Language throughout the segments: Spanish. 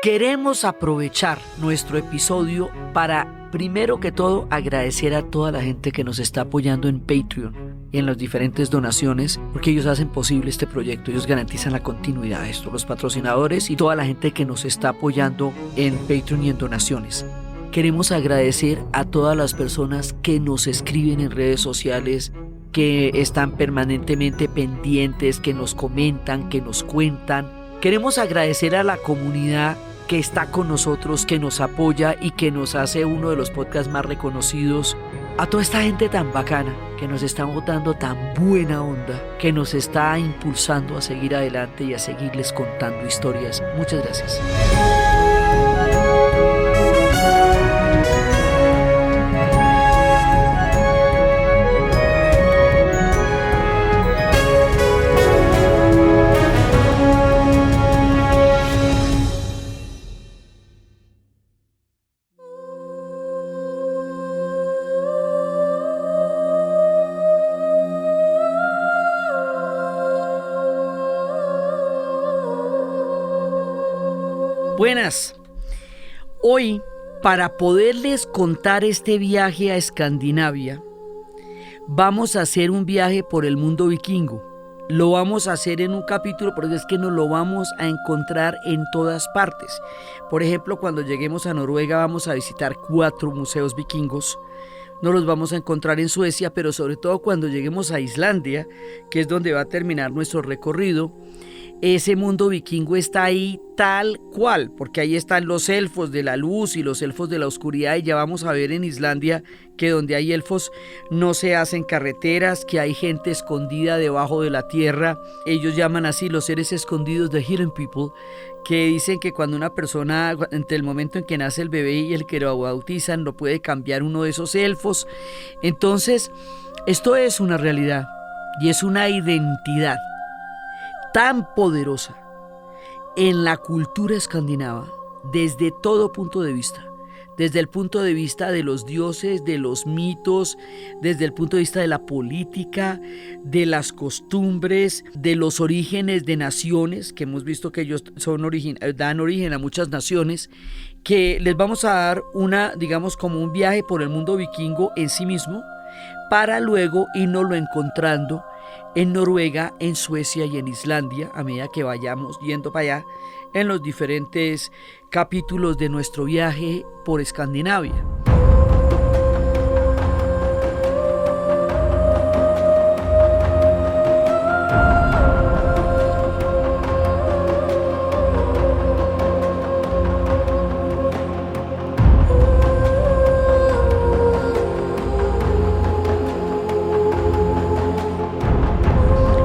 Queremos aprovechar nuestro episodio para, primero que todo, agradecer a toda la gente que nos está apoyando en Patreon y en las diferentes donaciones, porque ellos hacen posible este proyecto, ellos garantizan la continuidad de esto, los patrocinadores y toda la gente que nos está apoyando en Patreon y en donaciones. Queremos agradecer a todas las personas que nos escriben en redes sociales, que están permanentemente pendientes, que nos comentan, que nos cuentan. Queremos agradecer a la comunidad que está con nosotros, que nos apoya y que nos hace uno de los podcasts más reconocidos. A toda esta gente tan bacana, que nos está botando tan buena onda, que nos está impulsando a seguir adelante y a seguirles contando historias. Muchas gracias. Buenas. Hoy, para poderles contar este viaje a Escandinavia, vamos a hacer un viaje por el mundo vikingo. Lo vamos a hacer en un capítulo, porque es que nos lo vamos a encontrar en todas partes. Por ejemplo, cuando lleguemos a Noruega vamos a visitar 4 museos vikingos. No los vamos a encontrar en Suecia, pero sobre todo cuando lleguemos a Islandia, que es donde va a terminar nuestro recorrido. Ese mundo vikingo está ahí tal cual, porque ahí están los elfos de la luz y los elfos de la oscuridad, y ya vamos a ver en Islandia que donde hay elfos no se hacen carreteras, que hay gente escondida debajo de la tierra. Ellos llaman así los seres escondidos, the hidden people, que dicen que cuando una persona, entre el momento en que nace el bebé y el que lo bautizan, lo puede cambiar uno de esos elfos. Entonces, esto es una realidad y es una identidad tan poderosa en la cultura escandinava desde todo punto de vista, desde el punto de vista de los dioses, de los mitos, desde el punto de vista de la política, de las costumbres, de los orígenes de naciones, que hemos visto que ellos dan origen a muchas naciones, que les vamos a dar digamos como un viaje por el mundo vikingo en sí mismo, para luego irnoslo encontrando en Noruega, en Suecia y en Islandia, a medida que vayamos yendo para allá, en los diferentes capítulos de nuestro viaje por Escandinavia.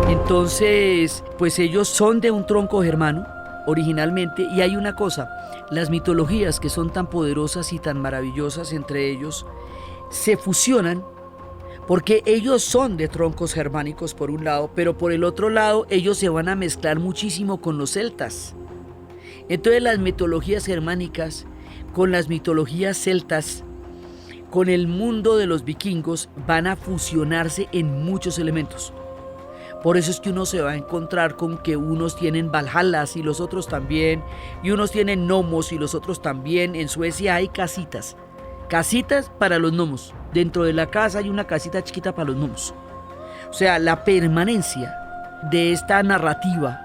Entonces, pues ellos son de un tronco germano originalmente, y hay una cosa, las mitologías que son tan poderosas y tan maravillosas entre ellos se fusionan porque ellos son de troncos germánicos por un lado, pero por el otro lado ellos se van a mezclar muchísimo con los celtas. Entonces las mitologías germánicas con las mitologías celtas, con el mundo de los vikingos, van a fusionarse en muchos elementos. Por eso es que uno se va a encontrar con que unos tienen valhallas y los otros también, y unos tienen gnomos y los otros también. En Suecia hay casitas para los gnomos. Dentro de la casa hay una casita chiquita para los gnomos. O sea, la permanencia de esta narrativa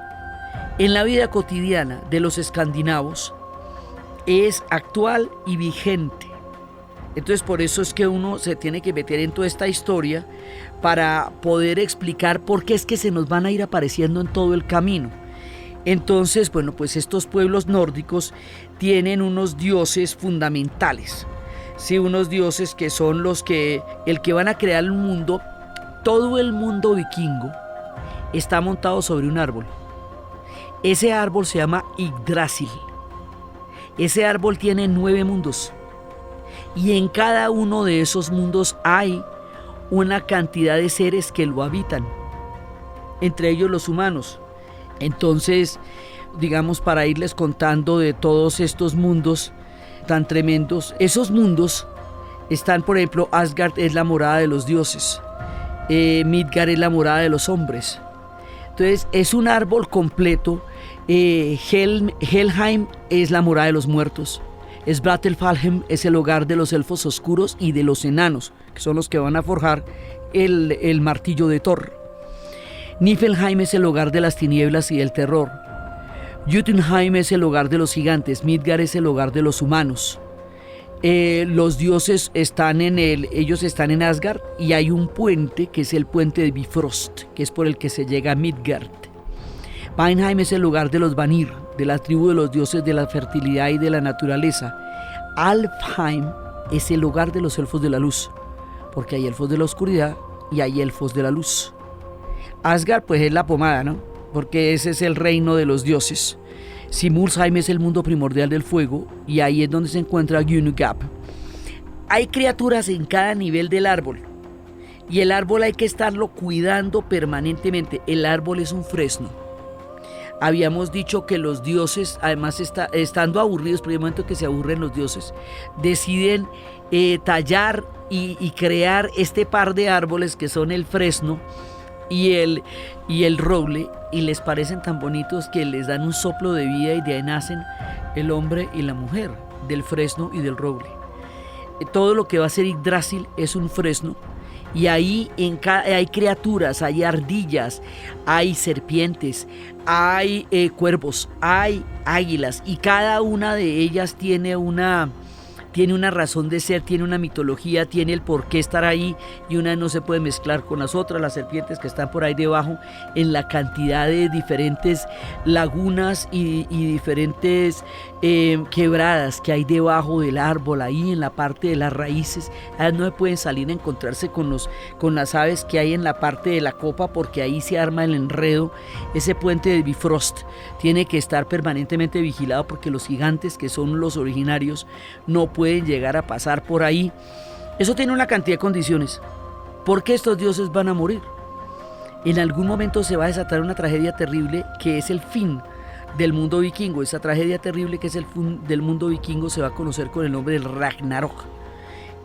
en la vida cotidiana de los escandinavos es actual y vigente. Entonces por eso es que uno se tiene que meter en toda esta historia para poder explicar por qué es que se nos van a ir apareciendo en todo el camino. Entonces, bueno, pues estos pueblos nórdicos tienen unos dioses fundamentales, sí, unos dioses que son el que van a crear el mundo. Todo el mundo vikingo está montado sobre un árbol. Ese árbol se llama Yggdrasil. Ese árbol tiene 9 mundos. Y en cada uno de esos mundos hay una cantidad de seres que lo habitan, entre ellos los humanos. Entonces, digamos, para irles contando de todos estos mundos tan tremendos, esos mundos están, por ejemplo, Asgard es la morada de los dioses, Midgard es la morada de los hombres. Entonces, es un árbol completo Helheim es la morada de los muertos. Svartalfheim es el hogar de los elfos oscuros y de los enanos, que son los que van a forjar el martillo de Thor. Niflheim es el hogar de las tinieblas y del terror. Jotunheim es el hogar de los gigantes. Midgard es el hogar de los humanos. Los dioses ellos están en Asgard, y hay un puente que es el puente de Bifrost, que es por el que se llega a Midgard. Valheim es el lugar de los Vanir, de la tribu de los dioses de la fertilidad y de la naturaleza. Alfheim es el hogar de los elfos de la luz, porque hay elfos de la oscuridad y hay elfos de la luz. Asgard pues es la pomada, ¿no? Porque ese es el reino de los dioses. Simulsheim es el mundo primordial del fuego, y ahí es donde se encuentra Ginnungagap. Hay criaturas en cada nivel del árbol, y el árbol hay que estarlo cuidando permanentemente. El árbol es un fresno. Habíamos dicho que los dioses, además estando aburridos, por el momento que se aburren los dioses, deciden tallar y crear este par de árboles que son el fresno y el roble, y les parecen tan bonitos que les dan un soplo de vida, y de ahí nacen el hombre y la mujer, del fresno y del roble. Todo lo que va a ser Yggdrasil es un fresno, y ahí hay criaturas, hay ardillas, hay serpientes, hay cuervos, hay águilas, y cada una de ellas tiene una razón de ser, tiene una mitología, tiene el por qué estar ahí, y una no se puede mezclar con las otras. Las serpientes que están por ahí debajo, en la cantidad de diferentes lagunas y diferentes quebradas que hay debajo del árbol, ahí en la parte de las raíces, ellas no se pueden salir a encontrarse con las aves que hay en la parte de la copa, porque ahí se arma el enredo. Ese puente de Bifrost tiene que estar permanentemente vigilado, porque los gigantes, que son los originarios, no pueden llegar a pasar por ahí. Eso tiene una cantidad de condiciones. ¿Por qué estos dioses van a morir? En algún momento se va a desatar una tragedia terrible, que es el fin del mundo vikingo. Esa tragedia terrible que es el fin del mundo vikingo se va a conocer con el nombre del Ragnarok,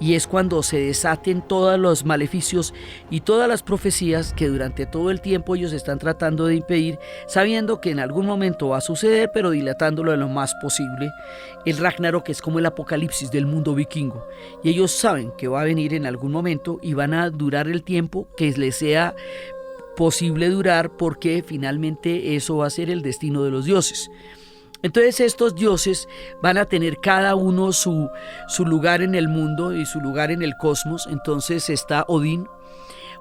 y es cuando se desaten todos los maleficios y todas las profecías que durante todo el tiempo ellos están tratando de impedir, sabiendo que en algún momento va a suceder, pero dilatándolo de lo más posible. El Ragnarok es como el apocalipsis del mundo vikingo, y ellos saben que va a venir en algún momento, y van a durar el tiempo que les sea posible durar, porque finalmente eso va a ser el destino de los dioses. Entonces estos dioses van a tener cada uno su lugar en el mundo y su lugar en el cosmos. Entonces está Odín.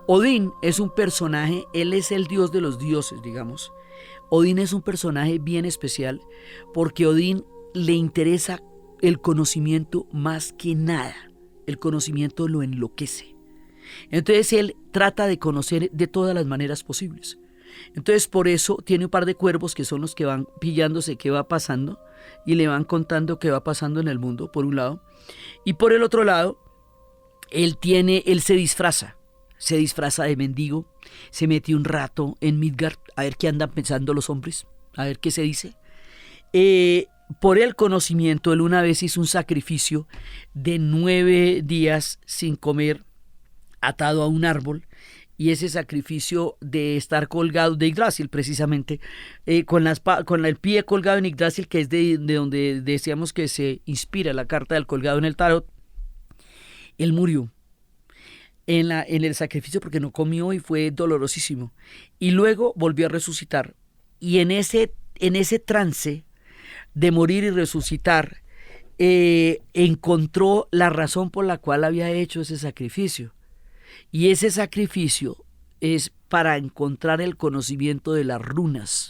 Odín es un personaje, él es el dios de los dioses, digamos. Odín es un personaje bien especial, porque Odín le interesa el conocimiento más que nada. El conocimiento lo enloquece. Entonces él trata de conocer de todas las maneras posibles. Entonces por eso tiene un par de cuervos, que son los que van pillándose qué va pasando y le van contando qué va pasando en el mundo, por un lado. Y por el otro lado, él se disfraza de mendigo, se mete un rato en Midgard a ver qué andan pensando los hombres, a ver qué se dice. Por el conocimiento, él una vez hizo un sacrificio de 9 días sin comer, atado a un árbol, y ese sacrificio de estar colgado de Yggdrasil, precisamente, con el pie colgado en Yggdrasil, que es de donde decíamos que se inspira la carta del colgado en el tarot, él murió en el sacrificio porque no comió, y fue dolorosísimo, y luego volvió a resucitar, y en ese trance de morir y resucitar, encontró la razón por la cual había hecho ese sacrificio. Y ese sacrificio es para encontrar el conocimiento de las runas.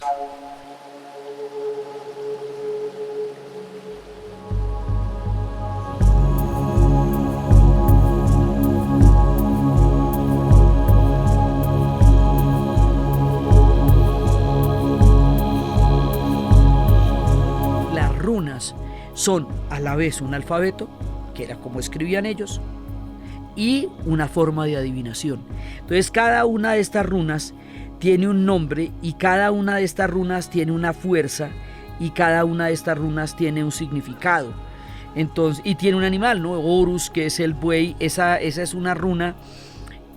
Las runas son a la vez un alfabeto, que era como escribían ellos, y una forma de adivinación. Entonces cada una de estas runas tiene un nombre, y cada una de estas runas tiene una fuerza, y cada una de estas runas tiene un significado. Entonces, y tiene un animal, ¿no? Horus, que es el buey. Esa es una runa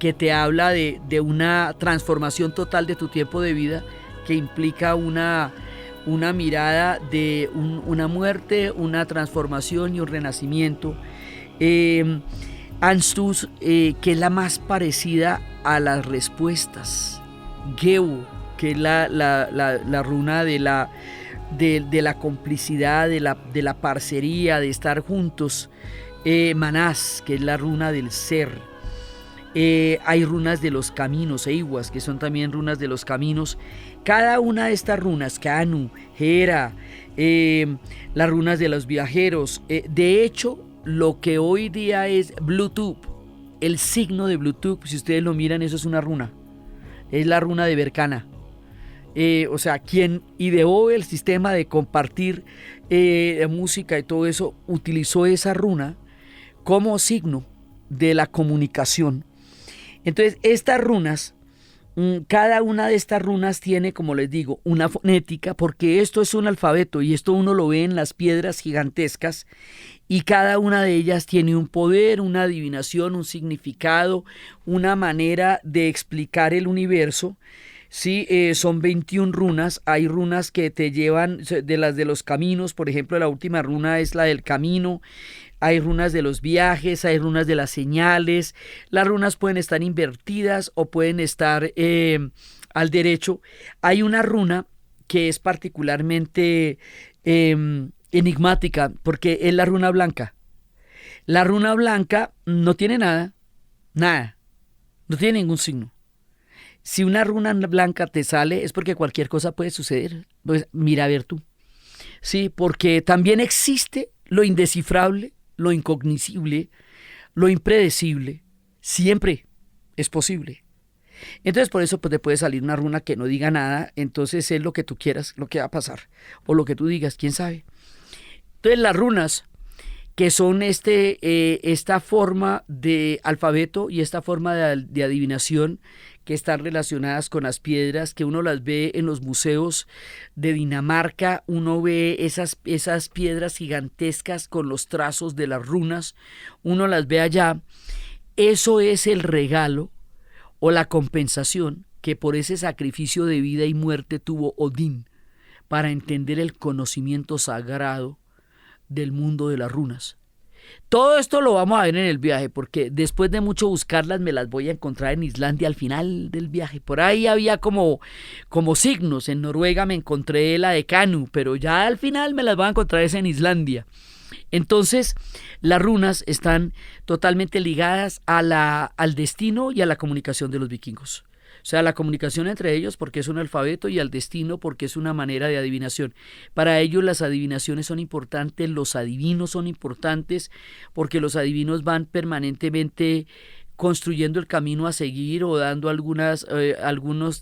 que te habla de una transformación total de tu tiempo de vida, que implica una una mirada de una muerte, una transformación y un renacimiento. Anstus, que es la más parecida a las respuestas. Geu, que es la runa de la complicidad, de la parcería, de estar juntos. Manás, que es la runa del ser. Hay runas de los caminos, Eiwas, que son también runas de los caminos. Cada una de estas runas, Kanu, Hera, las runas de los viajeros. De hecho, lo que hoy día es Bluetooth, el signo de Bluetooth, si ustedes lo miran, eso es una runa. Es la runa de Berkana. O sea, quien ideó el sistema de compartir música y todo eso, utilizó esa runa como signo de la comunicación. Entonces, estas runas, cada una de estas runas tiene, como les digo, una fonética, porque esto es un alfabeto y esto uno lo ve en las piedras gigantescas, y cada una de ellas tiene un poder, una adivinación, un significado, una manera de explicar el universo. Sí, son 21 runas. Hay runas que te llevan de las de los caminos, por ejemplo, la última runa es la del camino. Hay runas de los viajes, hay runas de las señales. Las runas pueden estar invertidas o pueden estar al derecho. Hay una runa que es particularmente enigmática porque es la runa blanca. La runa blanca no tiene nada, no tiene ningún signo. Si una runa blanca te sale es porque cualquier cosa puede suceder. Pues mira a ver tú. Sí, porque también existe lo indescifrable, lo incognoscible, lo impredecible. Siempre es posible. Entonces por eso pues, te puede salir una runa que no diga nada. Entonces es lo que tú quieras, lo que va a pasar. O lo que tú digas, quién sabe. Entonces las runas, que son esta forma de alfabeto y esta forma de adivinación, que están relacionadas con las piedras, que uno las ve en los museos de Dinamarca, uno ve esas piedras gigantescas con los trazos de las runas, uno las ve allá. Eso es el regalo o la compensación que por ese sacrificio de vida y muerte tuvo Odín para entender el conocimiento sagrado del mundo de las runas. Todo esto lo vamos a ver en el viaje, porque después de mucho buscarlas me las voy a encontrar en Islandia al final del viaje. Por ahí había como signos. En Noruega me encontré la de Kanu, pero ya al final me las voy a encontrar en Islandia. Entonces, las runas están totalmente ligadas al destino y a la comunicación de los vikingos. O sea, la comunicación entre ellos porque es un alfabeto y al destino porque es una manera de adivinación. Para ellos las adivinaciones son importantes, los adivinos son importantes porque los adivinos van permanentemente construyendo el camino a seguir o dando algunos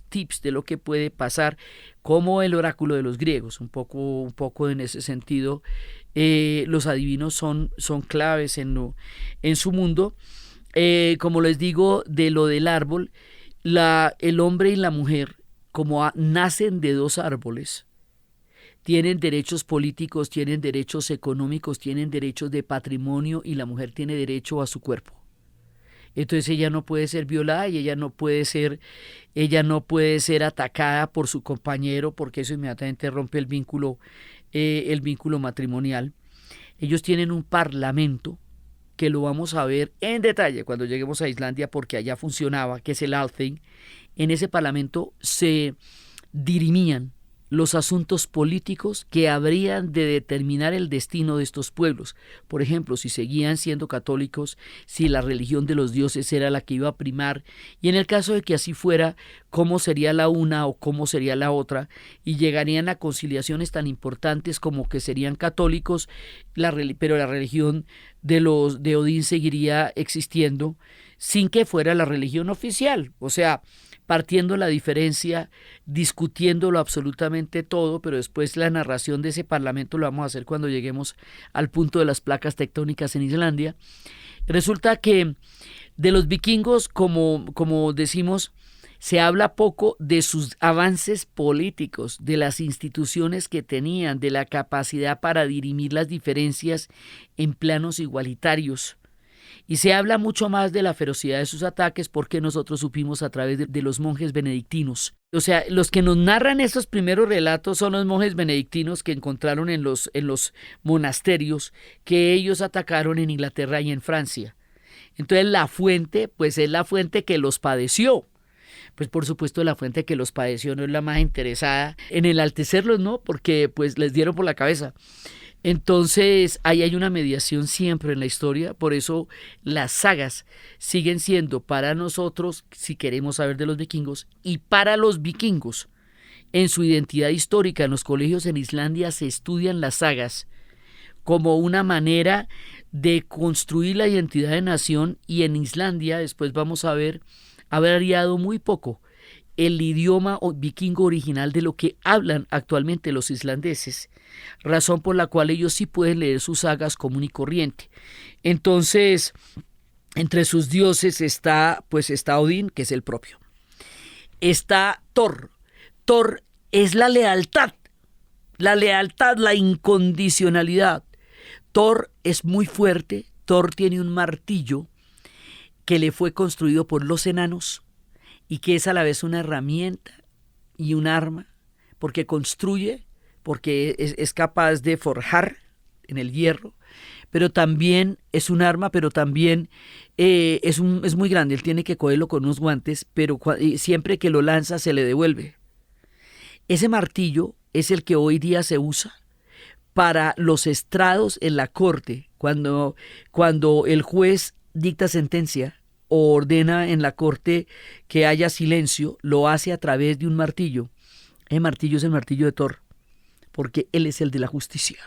tips de lo que puede pasar, como el oráculo de los griegos. Un poco en ese sentido, los adivinos son claves en su mundo. Como les digo, de lo del árbol, el hombre y la mujer, como nacen de dos árboles, tienen derechos políticos, tienen derechos económicos, tienen derechos de patrimonio, y la mujer tiene derecho a su cuerpo. Entonces ella no puede ser violada y ella no puede ser atacada por su compañero, porque eso inmediatamente rompe el vínculo matrimonial. Ellos tienen un parlamento que lo vamos a ver en detalle cuando lleguemos a Islandia, porque allá funcionaba, que es el Althing. En ese parlamento se dirimían los asuntos políticos que habrían de determinar el destino de estos pueblos. Por ejemplo, si seguían siendo católicos, si la religión de los dioses era la que iba a primar, y en el caso de que así fuera, cómo sería la una o cómo sería la otra, y llegarían a conciliaciones tan importantes como que serían católicos, pero la religión de Odín seguiría existiendo sin que fuera la religión oficial. O sea, partiendo la diferencia, discutiéndolo absolutamente todo, pero después la narración de ese parlamento lo vamos a hacer cuando lleguemos al punto de las placas tectónicas en Islandia. Resulta que de los vikingos, como decimos, se habla poco de sus avances políticos, de las instituciones que tenían, de la capacidad para dirimir las diferencias en planos igualitarios. Y se habla mucho más de la ferocidad de sus ataques porque nosotros supimos a través de los monjes benedictinos. O sea, los que nos narran estos primeros relatos son los monjes benedictinos que encontraron en los monasterios que ellos atacaron en Inglaterra y en Francia. Entonces la fuente, pues es la fuente que los padeció. Pues por supuesto la fuente que los padeció no es la más interesada en enaltecerlos, ¿no? Porque pues les dieron por la cabeza. Entonces, ahí hay una mediación siempre en la historia, por eso las sagas siguen siendo para nosotros, si queremos saber de los vikingos, y para los vikingos. En su identidad histórica, en los colegios en Islandia se estudian las sagas como una manera de construir la identidad de nación, y en Islandia, después vamos a ver, ha variado muy poco el idioma vikingo original de lo que hablan actualmente los islandeses, razón por la cual ellos sí pueden leer sus sagas común y corriente. Entonces, entre sus dioses está Odín, que es el propio. Está Thor. Thor es la lealtad, la incondicionalidad. Thor es muy fuerte. Thor tiene un martillo que le fue construido por los enanos y que es a la vez una herramienta y un arma, porque construye, porque es capaz de forjar en el hierro, pero también es un arma, pero también es muy grande. Él tiene que cogerlo con unos guantes, pero siempre que lo lanza se le devuelve. Ese martillo es el que hoy día se usa para los estrados en la corte, cuando el juez dicta sentencia o ordena en la corte que haya silencio, lo hace a través de un martillo. El martillo es el martillo de Thor, porque él es el de la justicia.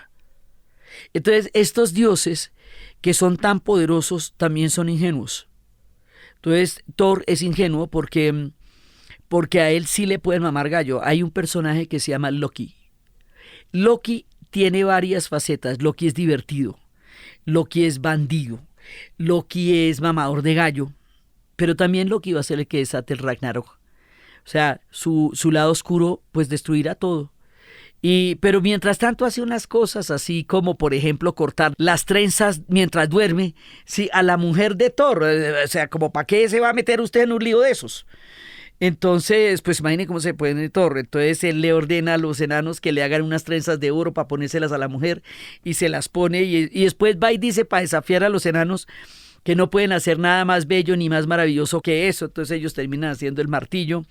Entonces, estos dioses que son tan poderosos también son ingenuos. Entonces, Thor es ingenuo porque a él sí le pueden mamar gallo. Hay un personaje que se llama Loki. Loki tiene varias facetas. Loki es divertido, Loki es bandido, Loki es mamador de gallo, pero también Loki va a ser el que desate el Ragnarok. O sea, su lado oscuro pues destruirá todo. Pero mientras tanto hace unas cosas así como, por ejemplo, cortar las trenzas mientras duerme, sí, a la mujer de Thor. O sea, como ¿para qué se va a meter usted en un lío de esos? Entonces, pues imagine cómo se puede en Thor. Entonces él le ordena a los enanos que le hagan unas trenzas de oro para ponérselas a la mujer y se las pone y después va y dice para desafiar a los enanos que no pueden hacer nada más bello ni más maravilloso que eso. Entonces ellos terminan haciendo el martillo.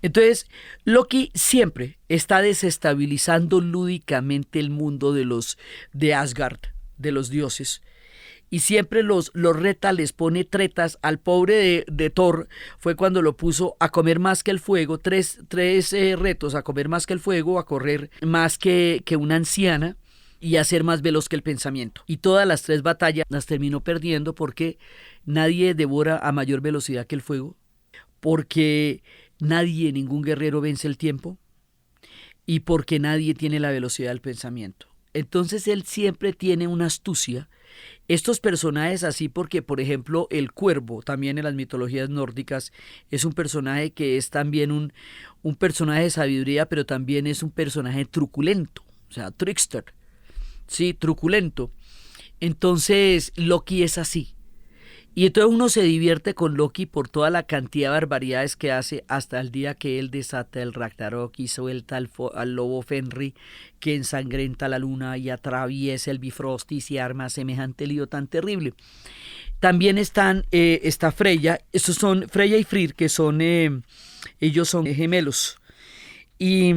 Entonces Loki siempre está desestabilizando lúdicamente el mundo de Asgard, de los dioses. Y siempre los reta, les pone tretas. Al pobre de Thor fue cuando lo puso a comer más que el fuego, tres retos: a comer más que el fuego, a correr más que una anciana y a ser más veloz que el pensamiento. Y todas las 3 batallas las terminó perdiendo porque nadie devora a mayor velocidad que el fuego, porque ningún guerrero vence el tiempo y porque nadie tiene la velocidad del pensamiento. Entonces él siempre tiene una astucia. Estos personajes así porque, por ejemplo, el cuervo, también en las mitologías nórdicas, es un personaje que es también un personaje de sabiduría, pero también es un personaje truculento, o sea, trickster, sí, truculento. Entonces Loki es así. Y entonces uno se divierte con Loki por toda la cantidad de barbaridades que hace hasta el día que él desata el Ragnarok y suelta al lobo Fenrir que ensangrenta la luna y atraviesa el Bifrost y se arma semejante lío tan terrible. También está Freya. Estos son Freya y Frigg, que son ellos son gemelos. Y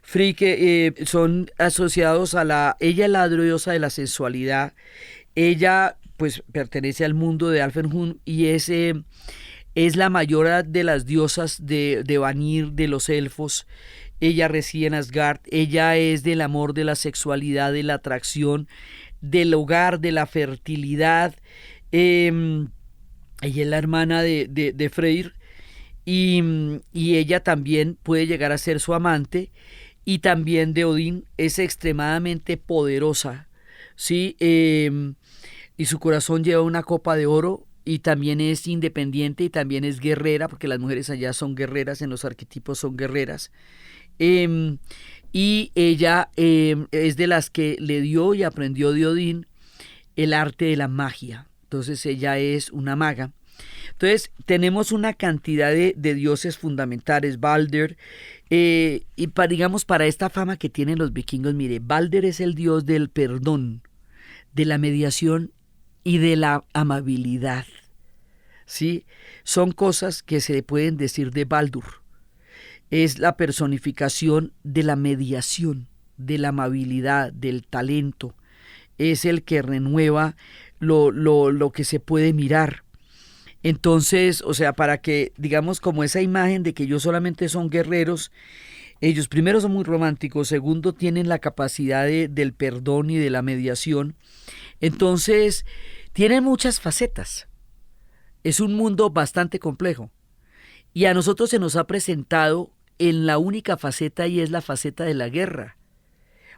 Frigg son asociados ella es la diosa de la sensualidad. Ella pues pertenece al mundo de Alfenhund y es la mayor de las diosas de Vanir, de los elfos. Ella reside en Asgard. Ella es del amor, de la sexualidad, de la atracción, del hogar, de la fertilidad. Ella es la hermana de Freyr y ella también puede llegar a ser su amante, y también de Odín. Es extremadamente poderosa, ¿sí? Y su corazón lleva una copa de oro, y también es independiente y también es guerrera, porque las mujeres allá son guerreras, en los arquetipos son guerreras. Y ella es de las que le dio y aprendió de Odín el arte de la magia. Entonces ella es una maga. Entonces tenemos una cantidad de dioses fundamentales, Balder, y digamos para esta fama que tienen los vikingos, mire, Balder es el dios del perdón, de la mediación y de la amabilidad, ¿sí? Son cosas que se pueden decir de Baldur. Es la personificación de la mediación, de la amabilidad, del talento. Es el que renueva lo que se puede mirar. Entonces, o sea, para que, digamos, como esa imagen de que ellos solamente son guerreros, ellos primero son muy románticos, segundo tienen la capacidad del perdón y de la mediación. Entonces, tienen muchas facetas. Es un mundo bastante complejo. Y a nosotros se nos ha presentado en la única faceta, y es la faceta de la guerra.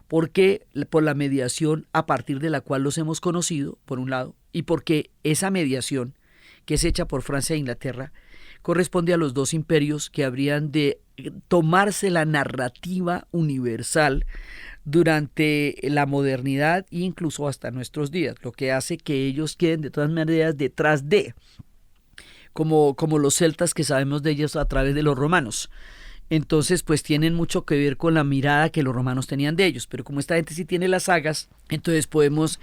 Porque por la mediación a partir de la cual los hemos conocido, por un lado, y porque esa mediación, que es hecha por Francia e Inglaterra, corresponde a los dos imperios que habrían de tomarse la narrativa universal durante la modernidad e incluso hasta nuestros días, lo que hace que ellos queden de todas maneras detrás de, como los celtas que sabemos de ellos a través de los romanos. Entonces pues tienen mucho que ver con la mirada que los romanos tenían de ellos, pero como esta gente sí tiene las sagas, entonces podemos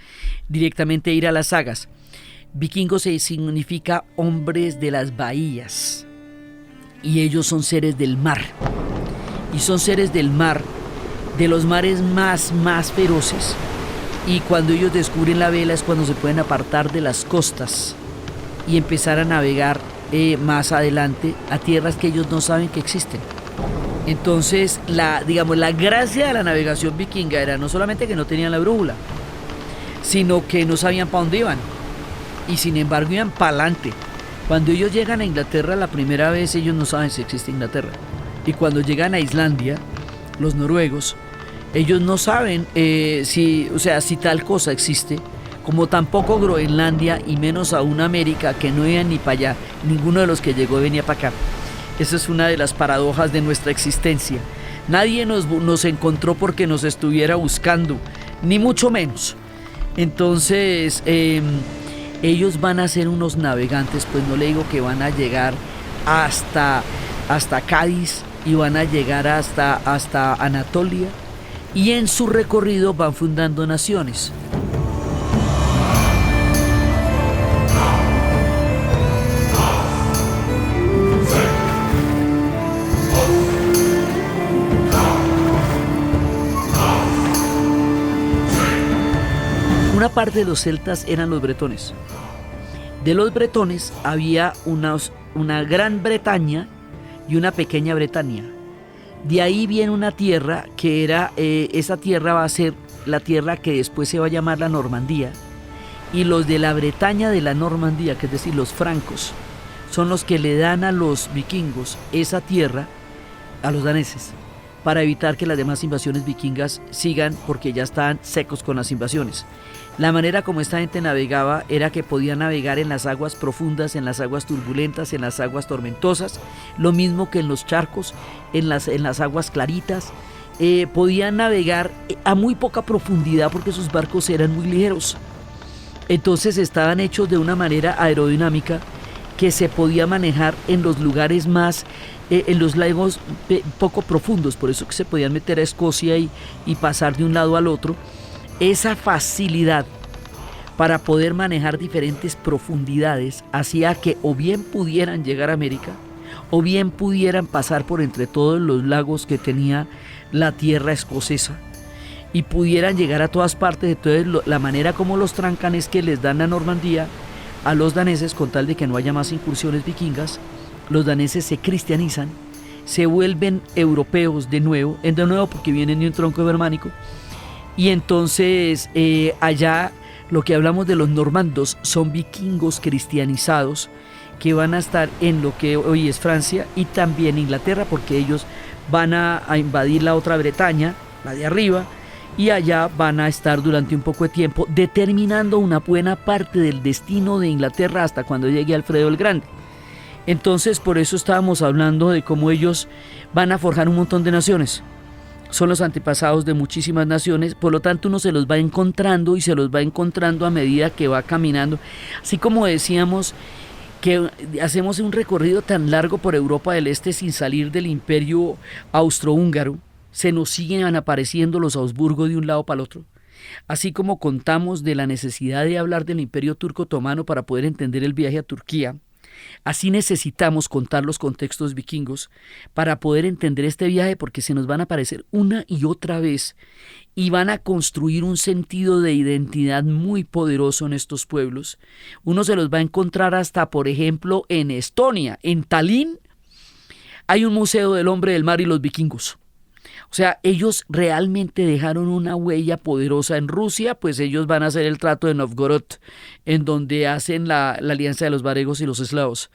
directamente ir a las sagas. Vikingos significa hombres de las bahías, y ellos son seres del mar, y son seres del mar, de los mares más feroces, y cuando ellos descubren la vela es cuando se pueden apartar de las costas y empezar a navegar más adelante a tierras que ellos no saben que existen. Entonces la gracia de la navegación vikinga era no solamente que no tenían la brújula, sino que no sabían para dónde iban, y sin embargo iban para adelante. Cuando ellos llegan a Inglaterra la primera vez, ellos no saben si existe Inglaterra, y cuando llegan a Islandia, los noruegos, ellos no saben si tal cosa existe, como tampoco Groenlandia y menos aún América, que no iban ni para allá. Ninguno de los que llegó venía para acá. Esa es una de las paradojas de nuestra existencia. Nadie nos encontró porque nos estuviera buscando, ni mucho menos. Entonces ellos van a ser unos navegantes, pues no le digo que van a llegar hasta Cádiz, y van a llegar hasta Anatolia, y en su recorrido van fundando naciones. Una parte de los celtas eran los bretones. De los bretones había una gran Bretaña y una pequeña Bretaña. De ahí viene una tierra que era, esa tierra va a ser la tierra que después se va a llamar la Normandía. Y los de la Bretaña de la Normandía, que es decir, los francos, son los que le dan a los vikingos esa tierra, a los daneses, para evitar que las demás invasiones vikingas sigan, porque ya estaban secos con las invasiones. La manera como esta gente navegaba era que podía navegar en las aguas profundas, en las aguas turbulentas, en las aguas tormentosas, lo mismo que en los charcos, en las aguas claritas. Podían navegar a muy poca profundidad porque sus barcos eran muy ligeros. Entonces estaban hechos de una manera aerodinámica que se podía manejar en los lugares más, en los lagos poco profundos, por eso que se podían meter a Escocia y pasar de un lado al otro. Esa facilidad para poder manejar diferentes profundidades hacía que o bien pudieran llegar a América, o bien pudieran pasar por entre todos los lagos que tenía la tierra escocesa, y pudieran llegar a todas partes. Entonces la manera como los trancan es que les dan la Normandía a los daneses con tal de que no haya más incursiones vikingas. Los daneses se cristianizan, se vuelven europeos de nuevo porque vienen de un tronco germánico. Y entonces allá lo que hablamos de los normandos son vikingos cristianizados que van a estar en lo que hoy es Francia y también Inglaterra, porque ellos van a invadir la otra Bretaña, la de arriba, y allá van a estar durante un poco de tiempo determinando una buena parte del destino de Inglaterra hasta cuando llegue Alfredo el Grande. Entonces por eso estábamos hablando de cómo ellos van a forjar un montón de naciones. son los antepasados de muchísimas naciones, por lo tanto uno se los va encontrando y se los va encontrando a medida que va caminando. Así como decíamos que hacemos un recorrido tan largo por Europa del Este sin salir del imperio austrohúngaro, se nos siguen apareciendo los Habsburgo de un lado para el otro. Así como contamos de la necesidad de hablar del imperio turco otomano para poder entender el viaje a Turquía, así necesitamos contar los contextos vikingos para poder entender este viaje, porque se nos van a aparecer una y otra vez y van a construir un sentido de identidad muy poderoso en estos pueblos. Uno se los va a encontrar hasta, por ejemplo, en Estonia, en Tallinn, hay un museo del hombre del mar y los vikingos. O sea, ellos realmente dejaron una huella poderosa en Rusia, pues ellos van a hacer el trato de Novgorod, en donde hacen la alianza de los varegos y los eslavos.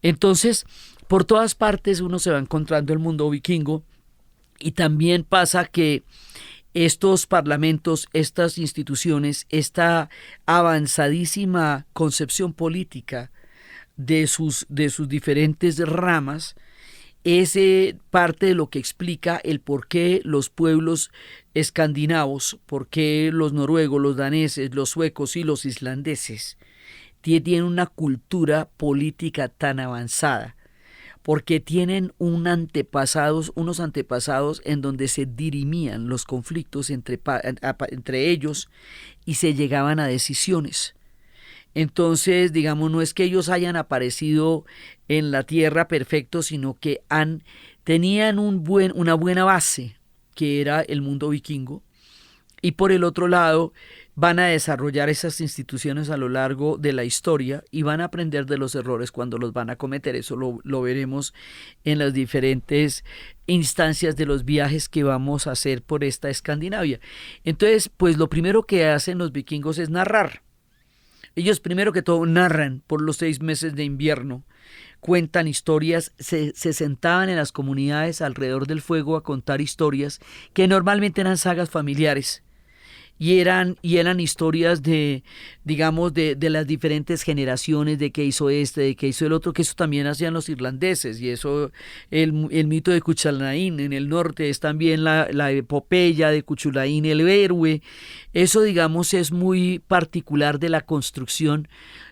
Entonces, por todas partes uno se va encontrando el mundo vikingo, y también pasa que estos parlamentos, estas instituciones, esta avanzadísima concepción política de sus diferentes ramas, es parte de lo que explica el por qué los pueblos escandinavos, por qué los noruegos, los daneses, los suecos y los islandeses tienen una cultura política tan avanzada, porque tienen unos antepasados en donde se dirimían los conflictos entre ellos y se llegaban a decisiones. Entonces, digamos, no es que ellos hayan aparecido en la tierra perfectos, sino que tenían una buena base, que era el mundo vikingo, y por el otro lado van a desarrollar esas instituciones a lo largo de la historia y van a aprender de los errores cuando los van a cometer. Eso lo veremos en las diferentes instancias de los viajes que vamos a hacer por esta Escandinavia. Entonces, pues lo primero que hacen los vikingos es narrar. Ellos primero que todo narran por los 6 meses de invierno, cuentan historias, se sentaban en las comunidades alrededor del fuego a contar historias que normalmente eran sagas familiares y eran historias de, digamos, de las diferentes generaciones, de qué hizo este, de qué hizo el otro, que eso también hacían los irlandeses, y eso, el mito de Cuchulainn en el norte es también la epopeya de Cuchulainn el héroe. Eso, digamos, es muy particular de la construcción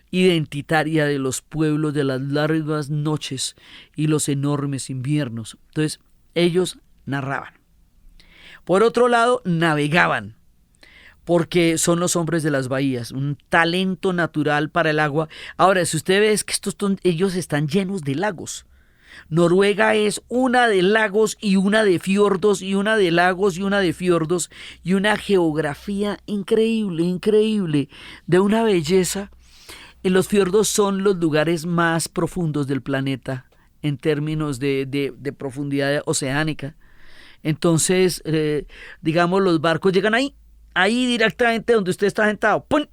identitaria de los pueblos, de las largas noches y los enormes inviernos. Entonces, ellos narraban. Por otro lado, navegaban, porque son los hombres de las bahías, un talento natural para el agua. Ahora, si usted ve, es que ellos están llenos de lagos. Noruega es una de lagos y una de fiordos, y una de lagos y una de fiordos, y una geografía increíble, increíble, de una belleza. Los fiordos son los lugares más profundos del planeta en términos de profundidad oceánica. Entonces, digamos, los barcos llegan ahí directamente donde usted está sentado. ¡Pum!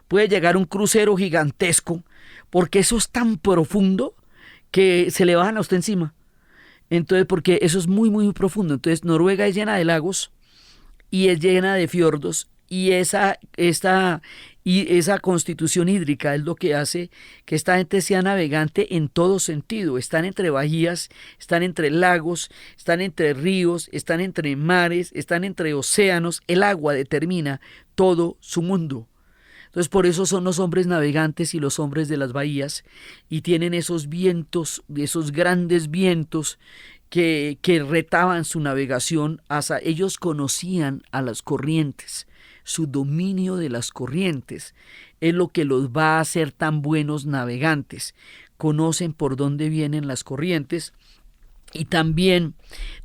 Puede llegar un crucero gigantesco, porque eso es tan profundo que se le bajan a usted encima. Entonces, porque eso es muy, muy profundo. Entonces, Noruega es llena de lagos y es llena de fiordos, y esa constitución hídrica es lo que hace que esta gente sea navegante en todo sentido. Están entre bahías, están entre lagos, están entre ríos, están entre mares, están entre océanos. El agua determina todo su mundo. Entonces, por eso son los hombres navegantes y los hombres de las bahías, y tienen esos vientos, esos grandes vientos que retaban su navegación. Ellos conocían a las corrientes. Su dominio de las corrientes es lo que los va a hacer tan buenos navegantes. Conocen por dónde vienen las corrientes, y también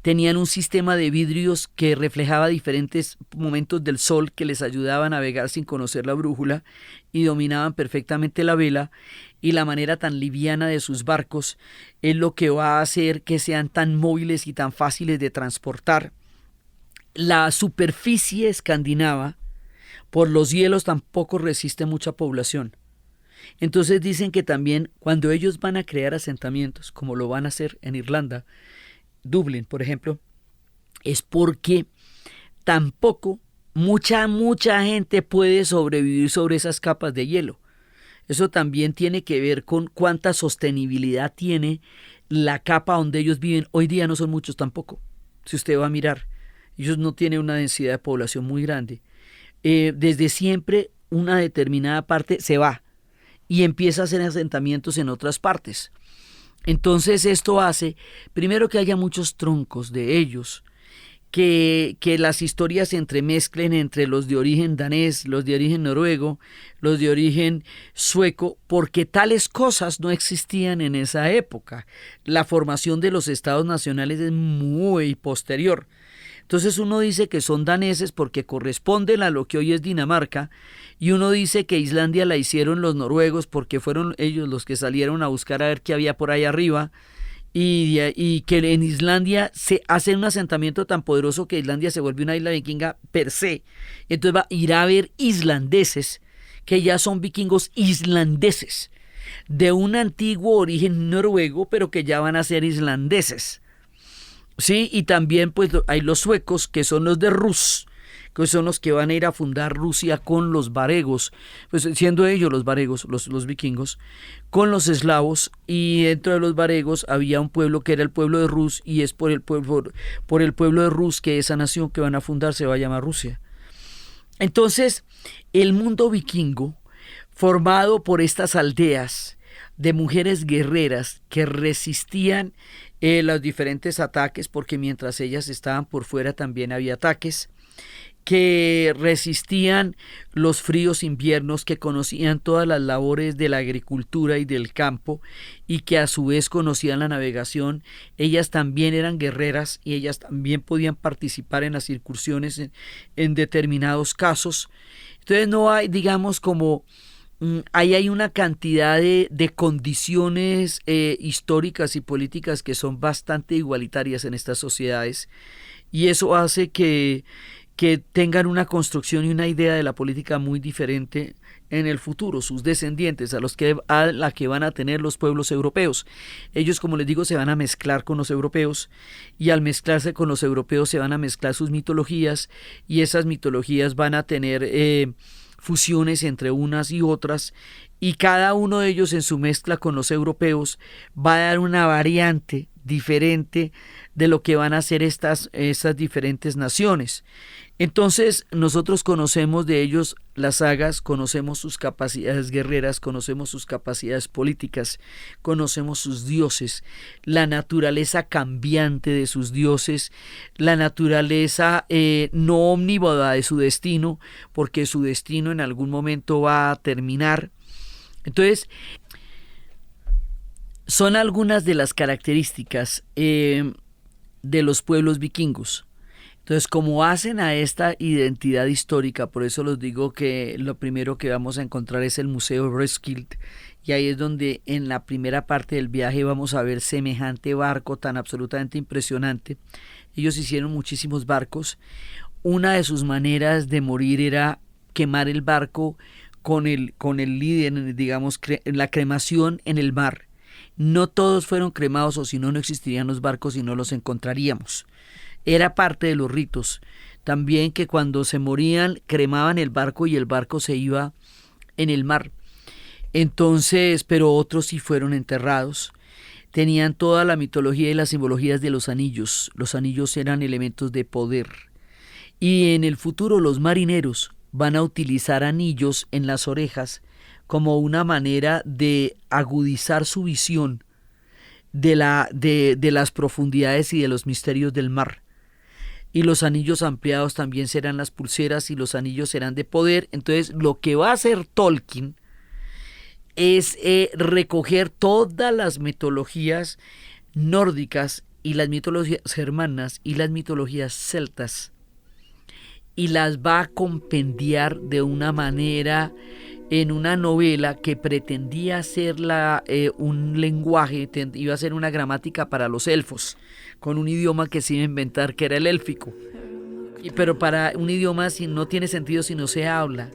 tenían un sistema de vidrios que reflejaba diferentes momentos del sol que les ayudaba a navegar sin conocer la brújula, y dominaban perfectamente la vela, y la manera tan liviana de sus barcos es lo que va a hacer que sean tan móviles y tan fáciles de transportar. La superficie escandinava por los hielos tampoco resiste mucha población. Entonces dicen que también cuando ellos van a crear asentamientos, como lo van a hacer en Irlanda, Dublín, por ejemplo, es porque tampoco mucha gente puede sobrevivir sobre esas capas de hielo. Eso también tiene que ver con cuánta sostenibilidad tiene la capa donde ellos viven. Hoy día no son muchos tampoco, si usted va a mirar. Ellos no tienen una densidad de población muy grande. Desde siempre una determinada parte se va y empieza a hacer asentamientos en otras partes. Entonces esto hace, primero, que haya muchos troncos de ellos, que las historias se entremezclen entre los de origen danés, los de origen noruego, los de origen sueco, porque tales cosas no existían en esa época. La formación de los estados nacionales es muy posterior. Entonces uno dice que son daneses porque corresponden a lo que hoy es Dinamarca, y uno dice que Islandia la hicieron los noruegos porque fueron ellos los que salieron a buscar a ver qué había por ahí arriba, y que en Islandia se hace un asentamiento tan poderoso que Islandia se vuelve una isla vikinga per se. Entonces irá a haber islandeses que ya son vikingos islandeses, de un antiguo origen noruego, pero que ya van a ser islandeses. Sí, y también pues hay los suecos, que son los de Rus, que son los que van a ir a fundar Rusia con los varegos, pues siendo ellos los varegos, los vikingos, con los eslavos, y dentro de los varegos había un pueblo que era el pueblo de Rus, y es por el pueblo de Rus que esa nación que van a fundar se va a llamar Rusia. Entonces, el mundo vikingo, formado por estas aldeas de mujeres guerreras que resistían los diferentes ataques, porque mientras ellas estaban por fuera también había ataques, que resistían los fríos inviernos, que conocían todas las labores de la agricultura y del campo, y que a su vez conocían la navegación. Ellas también eran guerreras y ellas también podían participar en las incursiones en determinados casos. Entonces no hay, digamos, como ahí hay una cantidad de condiciones históricas y políticas que son bastante igualitarias en estas sociedades, y eso hace que tengan una construcción y una idea de la política muy diferente en el futuro, sus descendientes, a la que van a tener los pueblos europeos. Ellos, como les digo, se van a mezclar con los europeos, y al mezclarse con los europeos se van a mezclar sus mitologías, y esas mitologías van a tener fusiones entre unas y otras, y cada uno de ellos en su mezcla con los europeos va a dar una variante diferente de lo que van a ser estas diferentes naciones. Entonces nosotros conocemos de ellos las sagas, conocemos sus capacidades guerreras, conocemos sus capacidades políticas, conocemos sus dioses, la naturaleza cambiante de sus dioses, la naturaleza no omnívoda de su destino, porque su destino en algún momento va a terminar. Entonces, son algunas de las características de los pueblos vikingos. Entonces, como hacen a esta identidad histórica, por eso les digo que lo primero que vamos a encontrar es el Museo Roskilde, y ahí es donde en la primera parte del viaje vamos a ver semejante barco tan absolutamente impresionante. Ellos hicieron muchísimos barcos. Una de sus maneras de morir era quemar el barco con el líder, digamos, la cremación en el mar. No todos fueron cremados, o si no, no existirían los barcos y no los encontraríamos. Era parte de los ritos. También que cuando se morían cremaban el barco y el barco se iba en el mar. Entonces, pero otros sí fueron enterrados. Tenían toda la mitología y las simbologías de los anillos. Los anillos eran elementos de poder. Y en el futuro los marineros van a utilizar anillos en las orejas como una manera de agudizar su visión de las profundidades y de los misterios del mar. Y los anillos ampliados también serán las pulseras, y los anillos serán de poder. Entonces lo que va a hacer Tolkien es recoger todas las mitologías nórdicas y las mitologías germanas y las mitologías celtas, y las va a compendiar de una manera en una novela que pretendía ser un lenguaje, iba a ser una gramática para los elfos, con un idioma que se iba a inventar, que era el élfico. Pero para un idioma no tiene sentido si no se habla.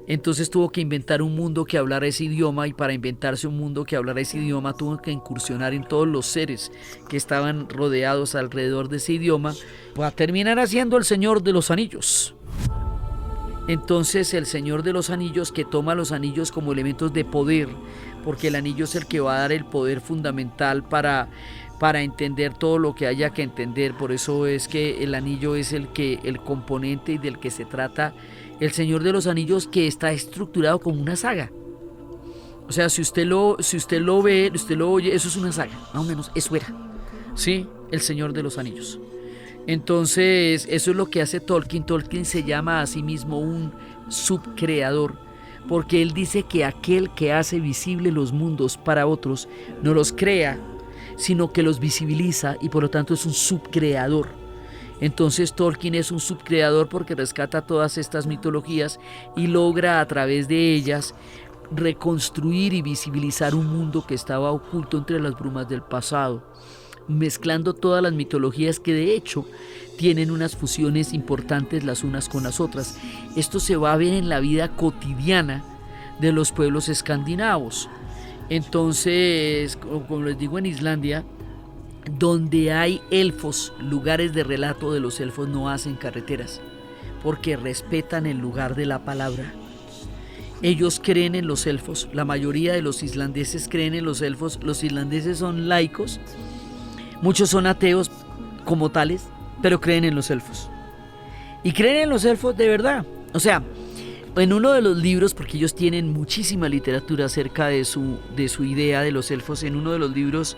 Entonces tuvo que inventar un mundo que hablara ese idioma, y para inventarse un mundo que hablara ese idioma tuvo que incursionar en todos los seres que estaban rodeados alrededor de ese idioma, para terminar haciendo el Señor de los Anillos. Entonces el Señor de los Anillos, que toma los anillos como elementos de poder, porque el anillo es el que va a dar el poder fundamental para para entender todo lo que haya que entender. Por eso es que el anillo es el componente del que se trata El Señor de los Anillos, que está estructurado como una saga. O sea, si usted lo ve, usted lo oye, eso es una saga, más o menos, eso era, ¿sí? El Señor de los Anillos. Entonces, eso es lo que hace Tolkien. Tolkien se llama a sí mismo un subcreador, porque él dice que aquel que hace visible los mundos para otros no los crea, sino que los visibiliza, y por lo tanto es un subcreador. Entonces Tolkien es un subcreador porque rescata todas estas mitologías y logra a través de ellas reconstruir y visibilizar un mundo que estaba oculto entre las brumas del pasado, mezclando todas las mitologías que de hecho tienen unas fusiones importantes las unas con las otras. Esto se va a ver en la vida cotidiana de los pueblos escandinavos. Entonces, como les digo, en Islandia, donde hay elfos, lugares de relato de los elfos, no hacen carreteras porque respetan el lugar de la palabra. Ellos creen en los elfos, la mayoría de los islandeses creen en los elfos. Los islandeses son laicos, muchos son ateos como tales, pero creen en los elfos. Y creen en los elfos de verdad. O sea, en uno de los libros, porque ellos tienen muchísima literatura acerca de su idea de los elfos, en uno de los libros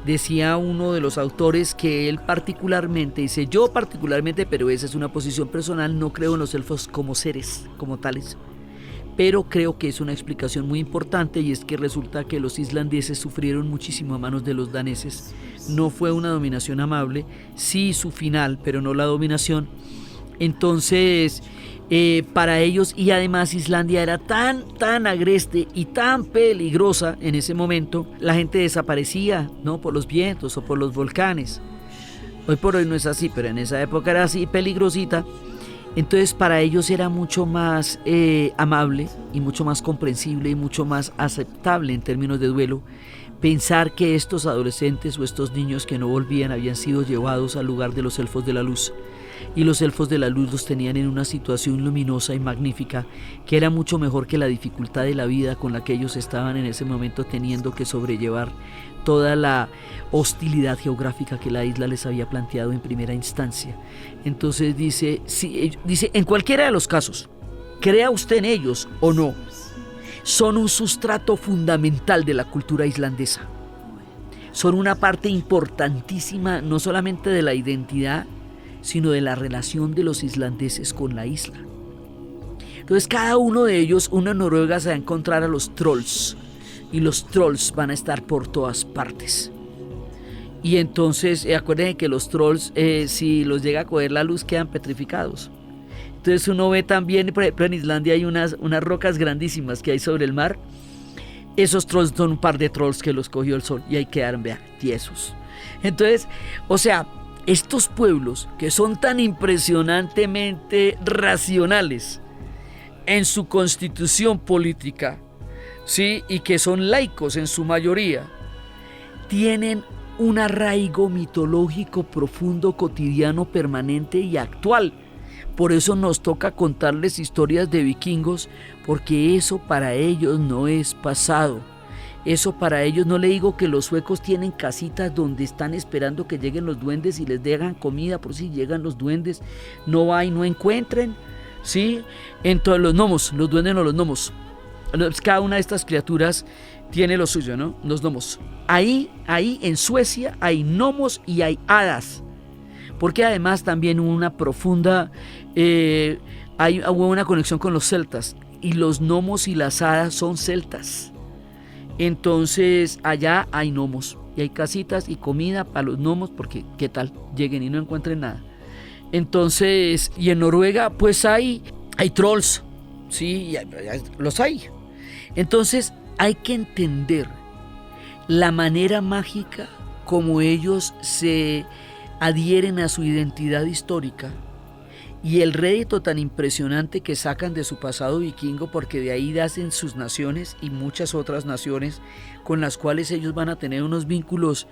decía uno de los autores que él particularmente, dice, yo particularmente, pero esa es una posición personal, no creo en los elfos como seres, como tales. Pero creo que es una explicación muy importante, y es que resulta que los islandeses sufrieron muchísimo a manos de los daneses. No fue una dominación amable, sí su final, pero no la dominación. Entonces, para ellos, y además Islandia era tan agreste y tan peligrosa en ese momento, la gente desaparecía, ¿no? Por los vientos o por los volcanes. Hoy por hoy no es así, pero en esa época era así, peligrosita. Entonces para ellos era mucho más amable y mucho más comprensible y mucho más aceptable en términos de duelo pensar que estos adolescentes o estos niños que no volvían habían sido llevados al lugar de los elfos de la luz, y los elfos de la luz los tenían en una situación luminosa y magnífica que era mucho mejor que la dificultad de la vida con la que ellos estaban en ese momento teniendo que sobrellevar toda la hostilidad geográfica que la isla les había planteado en primera instancia. Entonces dice, en cualquiera de los casos, crea usted en ellos o no, son un sustrato fundamental de la cultura islandesa. Son una parte importantísima no solamente de la identidad, sino de la relación de los islandeses con la isla. Entonces cada uno de ellos, uno en Noruega se va a encontrar a los trolls, y los trolls van a estar por todas partes. Y entonces acuérdense que los trolls, si los llega a coger la luz, quedan petrificados. Entonces uno ve también, por ejemplo, en Islandia hay unas rocas grandísimas que hay sobre el mar. Esos trolls son un par de trolls que los cogió el sol y ahí quedaron, vean, tiesos. Entonces, o sea, estos pueblos que son tan impresionantemente racionales en su constitución política, ¿sí? Y que son laicos en su mayoría, tienen un arraigo mitológico profundo, cotidiano, permanente y actual. Por eso nos toca contarles historias de vikingos, porque eso para ellos no es pasado. Eso para ellos, no le digo que los suecos tienen casitas donde están esperando que lleguen los duendes y les dejan comida por si llegan los duendes, no hay, no encuentren, ¿sí? Entonces los gnomos, los duendes no los gnomos. Cada una de estas criaturas tiene lo suyo, ¿no? Los gnomos. Ahí en Suecia hay gnomos y hay hadas. Porque además también hubo una profunda, hubo una conexión con los celtas, y los gnomos y las hadas son celtas. Entonces allá hay gnomos y hay casitas y comida para los gnomos, porque qué tal, lleguen y no encuentren nada. Entonces, y en Noruega pues hay trolls, sí, los hay. Entonces hay que entender la manera mágica como ellos se adhieren a su identidad histórica y el rédito tan impresionante que sacan de su pasado vikingo, porque de ahí nacen sus naciones y muchas otras naciones con las cuales ellos van a tener unos vínculos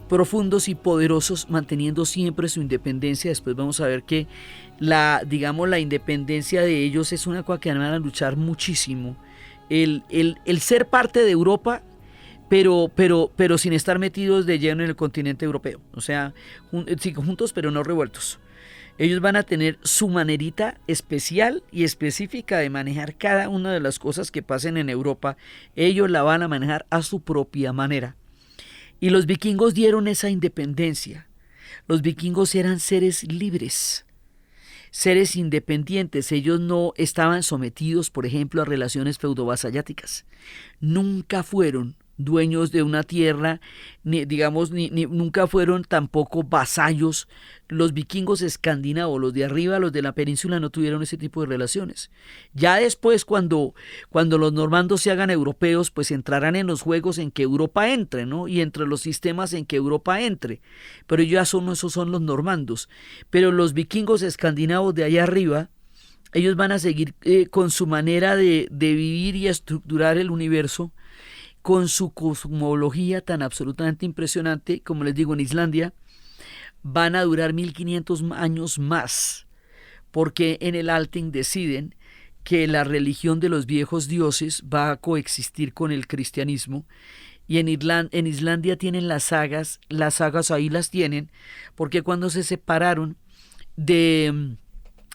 profundos y poderosos, manteniendo siempre su independencia. Después vamos a ver que la independencia de ellos es una cosa que van a luchar muchísimo. El ser parte de Europa pero sin estar metidos de lleno en el continente europeo. O sea, sí, juntos pero no revueltos. Ellos van a tener su manerita especial y específica de manejar cada una de las cosas que pasen en Europa. Ellos la van a manejar a su propia manera. Y los vikingos dieron esa independencia. Los vikingos eran seres libres, seres independientes. Ellos no estaban sometidos, por ejemplo, a relaciones feudo-vasalláticas. Nunca fueron dueños de una tierra, nunca fueron tampoco vasallos. Los vikingos escandinavos, los de arriba, los de la península, no tuvieron ese tipo de relaciones. Ya después, cuando los normandos se hagan europeos, pues entrarán en los juegos en que Europa entre, ¿no? Y entre los sistemas en que Europa entre. Pero ya esos son los normandos. Pero los vikingos escandinavos de allá arriba, ellos van a seguir con su manera de vivir y estructurar el universo, con su cosmología tan absolutamente impresionante. Como les digo, en Islandia van a durar 1500 años más, porque en el Althing deciden que la religión de los viejos dioses va a coexistir con el cristianismo. Y en Islandia tienen las sagas ahí las tienen, porque cuando se separaron de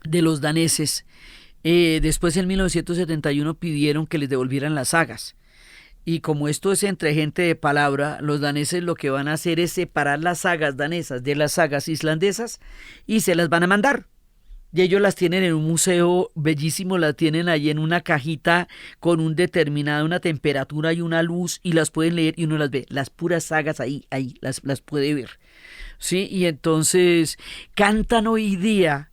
los daneses, después en 1971 pidieron que les devolvieran las sagas. Y como esto es entre gente de palabra, los daneses lo que van a hacer es separar las sagas danesas de las sagas islandesas y se las van a mandar. Y ellos las tienen en un museo bellísimo, las tienen ahí en una cajita con una temperatura y una luz, y las pueden leer y uno las ve. Las puras sagas ahí las puede ver. ¿Sí? Y entonces cantan hoy día,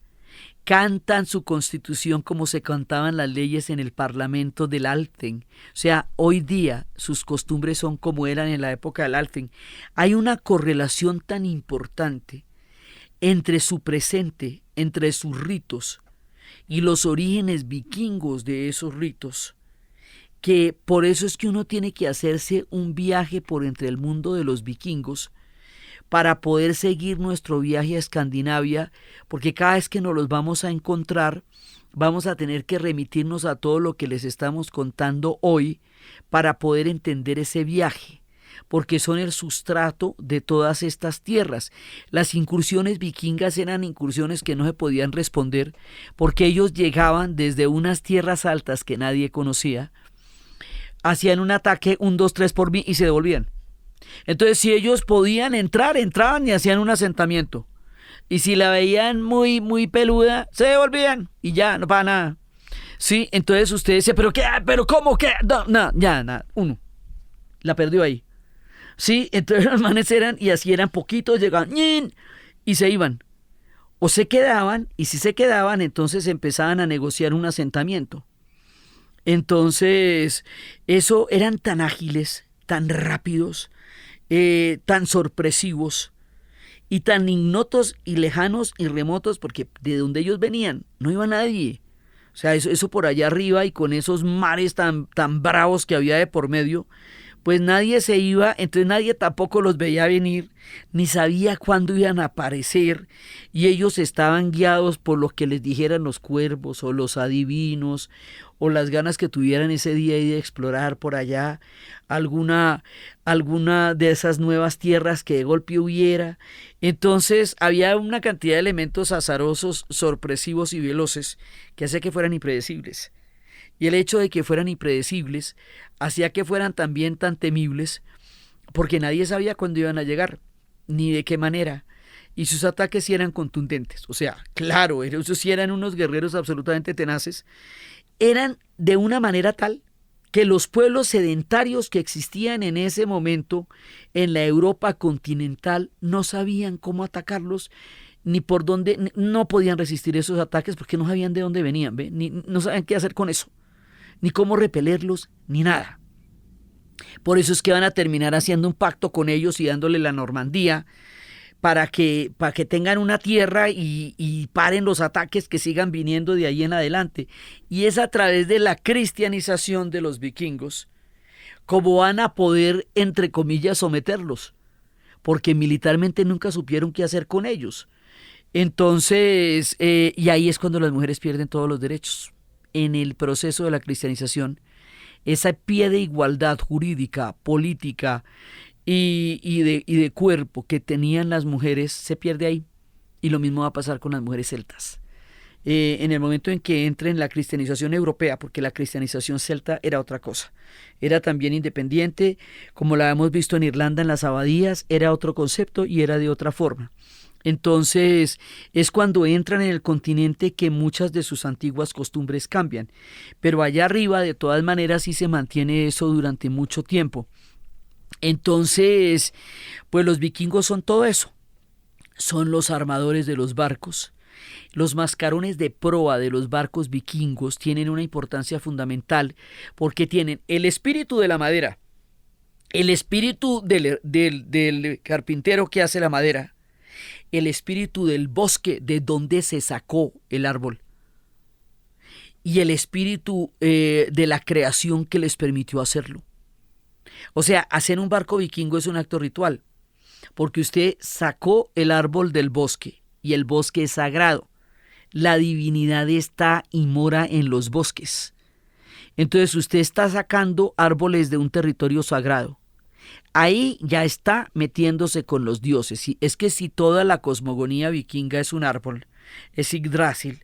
cantan su constitución como se cantaban las leyes en el parlamento del Althing. O sea, hoy día sus costumbres son como eran en la época del Althing. Hay una correlación tan importante entre su presente, entre sus ritos y los orígenes vikingos de esos ritos, que por eso es que uno tiene que hacerse un viaje por entre el mundo de los vikingos para poder seguir nuestro viaje a Escandinavia, porque cada vez que nos los vamos a encontrar, vamos a tener que remitirnos a todo lo que les estamos contando hoy para poder entender ese viaje, porque son el sustrato de todas estas tierras. Las incursiones vikingas eran incursiones que no se podían responder, porque ellos llegaban desde unas tierras altas que nadie conocía, hacían un ataque, 1, 2, 3 por mí, y se devolvían. Entonces, si ellos podían entrar, entraban y hacían un asentamiento. Y si la veían muy, muy peluda, se devolvían y ya, no pasa nada. Sí, entonces usted dice, ¿pero qué? ¿Pero cómo? ¿Qué? No, ya, nada, uno. La perdió ahí. Sí, entonces los manes eran, y así eran poquitos, llegaban, ¡ñin! Y se iban. O se quedaban, y si se quedaban, entonces empezaban a negociar un asentamiento. Entonces, eso eran tan ágiles, tan rápidos, tan sorpresivos y tan ignotos y lejanos y remotos, porque de donde ellos venían no iba nadie. O sea, eso por allá arriba, y con esos mares tan bravos que había de por medio, pues nadie se iba, entonces nadie tampoco los veía venir, ni sabía cuándo iban a aparecer, y ellos estaban guiados por lo que les dijeran los cuervos o los adivinos, o las ganas que tuvieran ese día de explorar por allá alguna de esas nuevas tierras que de golpe hubiera. Entonces había una cantidad de elementos azarosos, sorpresivos y veloces que hacía que fueran impredecibles. Y el hecho de que fueran impredecibles hacía que fueran también tan temibles, porque nadie sabía cuándo iban a llegar, ni de qué manera. Y sus ataques sí eran contundentes. O sea, claro, ellos sí eran unos guerreros absolutamente tenaces. Eran de una manera tal que los pueblos sedentarios que existían en ese momento en la Europa continental no sabían cómo atacarlos, ni por dónde, no podían resistir esos ataques porque no sabían de dónde venían, ¿ve? No sabían qué hacer con eso, ni cómo repelerlos, ni nada. Por eso es que van a terminar haciendo un pacto con ellos y dándole la Normandía para que tengan una tierra y paren los ataques que sigan viniendo de ahí en adelante. Y es a través de la cristianización de los vikingos como van a poder, entre comillas, someterlos, porque militarmente nunca supieron qué hacer con ellos. Entonces, y ahí es cuando las mujeres pierden todos los derechos. En el proceso de la cristianización, ese pie de igualdad jurídica, política y de cuerpo que tenían las mujeres se pierde ahí. Y lo mismo va a pasar con las mujeres celtas. En el momento en que entre en la cristianización europea, porque la cristianización celta era otra cosa, era también independiente, como la hemos visto en Irlanda en las abadías, era otro concepto y era de otra forma. Entonces es cuando entran en el continente que muchas de sus antiguas costumbres cambian, pero allá arriba de todas maneras sí se mantiene eso durante mucho tiempo. Entonces, pues los vikingos son todo eso, son los armadores de los barcos. Los mascarones de proa de los barcos vikingos tienen una importancia fundamental porque tienen el espíritu de la madera, el espíritu del carpintero que hace la madera, el espíritu del bosque de donde se sacó el árbol y el espíritu de la creación que les permitió hacerlo. O sea, hacer un barco vikingo es un acto ritual, porque usted sacó el árbol del bosque y el bosque es sagrado. La divinidad está y mora en los bosques. Entonces usted está sacando árboles de un territorio sagrado. Ahí ya está metiéndose con los dioses. Y es que si toda la cosmogonía vikinga es un árbol, es Yggdrasil,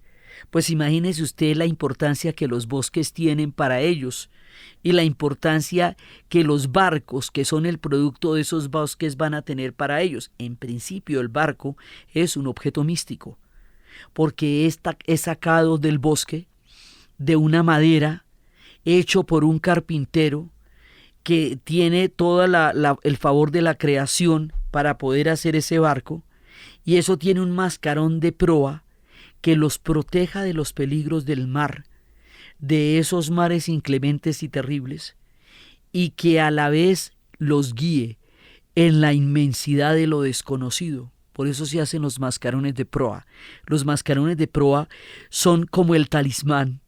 pues imagínese usted la importancia que los bosques tienen para ellos y la importancia que los barcos, que son el producto de esos bosques, van a tener para ellos. En principio, el barco es un objeto místico, porque es sacado del bosque, de una madera, hecho por un carpintero que tiene todo el favor de la creación para poder hacer ese barco, y eso tiene un mascarón de proa que los proteja de los peligros del mar, de esos mares inclementes y terribles, y que a la vez los guíe en la inmensidad de lo desconocido. Por eso se hacen los mascarones de proa. Los mascarones de proa son como el talismán,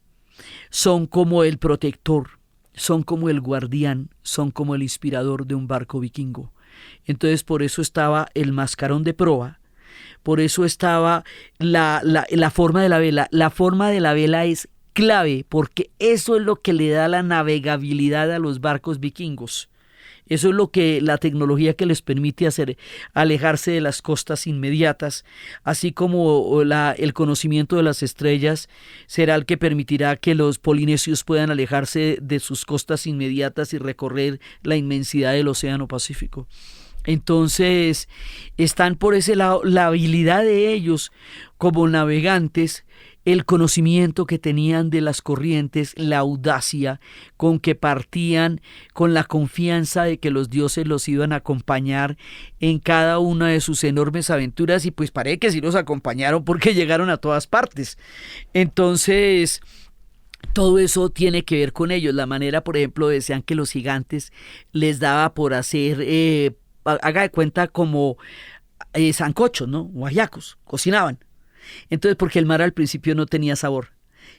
son como el protector, son como el guardián, son como el inspirador de un barco vikingo. Entonces por eso estaba el mascarón de proa, por eso estaba la forma de la vela. La forma de la vela es clave porque eso es lo que le da la navegabilidad a los barcos vikingos. Eso es lo que la tecnología que les permite hacer, alejarse de las costas inmediatas, así como el conocimiento de las estrellas será el que permitirá que los polinesios puedan alejarse de sus costas inmediatas y recorrer la inmensidad del Océano Pacífico. Entonces, están por ese lado la habilidad de ellos como navegantes, el conocimiento que tenían de las corrientes, la audacia con que partían, con la confianza de que los dioses los iban a acompañar en cada una de sus enormes aventuras, y pues parece que sí los acompañaron porque llegaron a todas partes. Entonces, todo eso tiene que ver con ellos. La manera, por ejemplo, decían que los gigantes les daba por hacer, haga de cuenta como sancochos, ¿no? O ajiacos, cocinaban. Entonces, porque el mar al principio no tenía sabor.